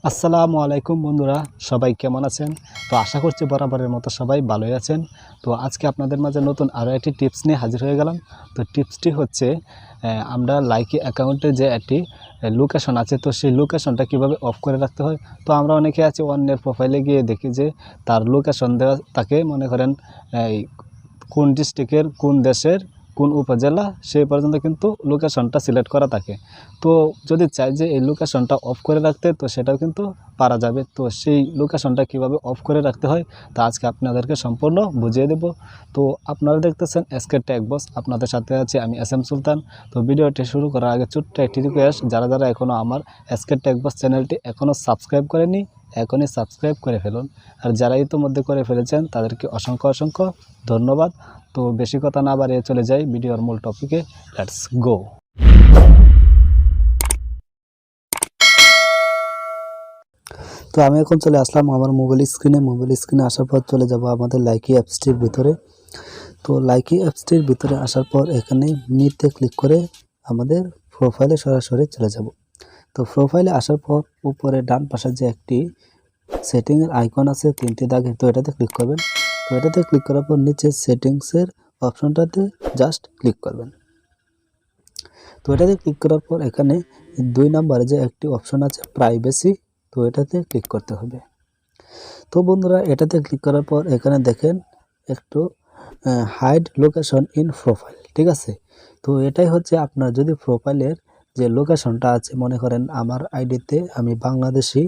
আসসালামু আলাইকুম বন্ধুরা, সবাই কেমন আছেন? তো আশা করছি বরাবরের মতো সবাই ভালোই আছেন। তো আজকে আপনাদের মাঝে নতুন আরও একটি টিপস নিয়ে হাজির হয়ে গেলাম। তো টিপসটি হচ্ছে আমরা লাইকি অ্যাকাউন্টে যে একটি লোকেশন আছে, তো সেই লোকেশনটা কিভাবে অফ করে রাখতে হয়। তো আমরা অনেকে আছি অন্যের প্রোফাইলে গিয়ে দেখি যে তার লোকেশন দেওয়া তাকে, মনে করেন এই কোন ডিস্ট্রিক্টের, কোন দেশের, কোন উপজেলা, সেই পর্যন্ত কিন্তু লোকেশনটা সিলেক্ট করা থাকে। তো যদি চাই যে এই লোকেশনটা অফ করে রাখতে, তো সেটাও কিন্তু পারা যাবে। তো সেই লোকেশনটা কিভাবে অফ করে রাখতে হয় তা আজকে আপনাদেরকে সম্পূর্ণ বুঝিয়ে দেব। তো আপনারা দেখতেছেন এসকে টেক বস, আপনাদের সাথে আছি আমি এস এম সুলতান। তো ভিডিওটি শুরু করার আগে ছোট্ট একটি রিকোয়েস্ট, যারা যারা এখনও আমার এসকে টেক বস চ্যানেলটি এখনও সাবস্ক্রাইব করেনি, এখনই সাবস্ক্রাইব করে ফেলুন। আর যারা ইতিমধ্যে করে ফেলেছেন তাদেরকে অসংখ্য অসংখ্য ধন্যবাদ। তো বেশি কথা না বাড়িয়ে চলে যাই ভিডিওর মূল টপিকে। Let's go. তো আমি এখন চলে আসলাম আমার মোবাইল স্ক্রিনে আসার পর চলে যাব আমাদের লাইকি অ্যাপসটির ভিতরে। তো লাইকি অ্যাপসটির ভিতরে আসার পর এখানে মিতে ক্লিক করে আমাদের প্রোফাইলে সরাসরি চলে যাব। তো প্রোফাইলে আসার পর উপরে ডান পাশে যে একটি সেটিংয়ের আইকন আছে তিনটি দাগে, তো এটাতে ক্লিক করবেন। তো এটাতে ক্লিক করার পর নিচে সেটিংসের অপশনটাতে জাস্ট ক্লিক করবেন। তো এটাতে ক্লিক করার পর এখানে 2 নম্বরে যে একটি অপশন আছে প্রাইভেসি, তো এটাতে ক্লিক করতে হবে। তো বন্ধুরা, এটাতে ক্লিক করার পর এখানে দেখেন একটু হাইড লোকেশন ইন প্রোফাইল, ঠিক আছে। তো এটাই হচ্ছে আপনার যদি প্রোফাইলের যে লোকেশনটা আছে, মনে করেন আমার আইডিতে আমি বাংলাদেশি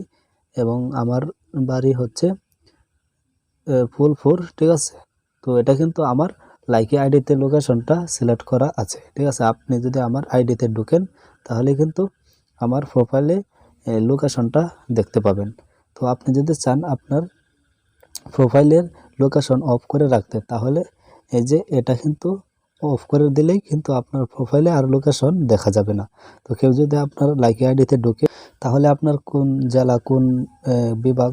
এবং আমার বাড়ি হচ্ছে ফুলপুর, ঠিক আছে। তো এটা কিন্তু আমার লাইকি আইডিতে লোকেশনটা সিলেক্ট করা আছে, ঠিক আছে। আপনি যদি আমার আইডিতে ঢুকেন তাহলে কিন্তু আমার প্রোফাইলে লোকেশনটা দেখতে পাবেন। তো আপনি যদি চান আপনার প্রোফাইলের লোকেশন অফ করে রাখতে, তাহলে এই যে এটা কিন্তু অফ করে দিলেই কিন্তু আপনার প্রোফাইলে আর লোকেশন দেখা যাবে না। তো কেউ যদি আপনার লাইকি আইডিতে ঢুকে, তাহলে আপনার কোন জেলা, কোন বিভাগ,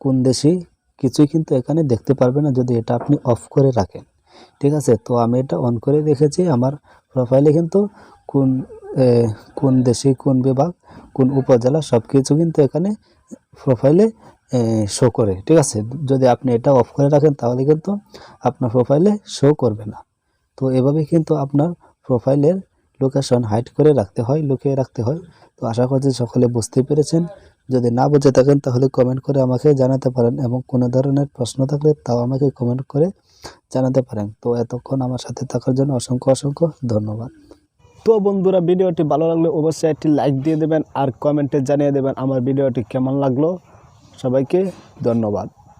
কোন দেশি কিছুই কিন্তু এখানে দেখতে পারবে না যদি এটা আপনি অফ করে রাখেন, ঠিক আছে। তো আমি এটা অন করে রেখেছি। আমার প্রোফাইলে কিন্তু কোন কোন দেশি, কোন বিভাগ, কোন উপজেলা সব কিছু কিন্তু এখানে প্রোফাইলে শো করে, ঠিক আছে। যদি আপনি এটা অফ করে রাখেন তাহলে কিন্তু আপনার প্রোফাইলে শো করবে না। তো এভাবে কিন্তু আপনার প্রোফাইলের লোকেশন হাইড করে রাখতে হয়, লুকিয়ে রাখতে হয়। তো আশা করছি সকলে বুঝতে পেরেছেন। যদি না বুঝে থাকেন তাহলে কমেন্ট করে আমাকে জানাতে পারেন, এবং কোনো ধরনের প্রশ্ন থাকলে তাও আমাকে কমেন্ট করে জানাতে পারেন। তো এতক্ষণ আমার সাথে থাকার জন্য অসংখ্য অসংখ্য ধন্যবাদ। তো বন্ধুরা, ভিডিওটি ভালো লাগলে অবশ্যই একটি লাইক দিয়ে দেবেন আর কমেন্টে জানিয়ে দেবেন আমার ভিডিওটি কেমন লাগলো। সবাইকে ধন্যবাদ।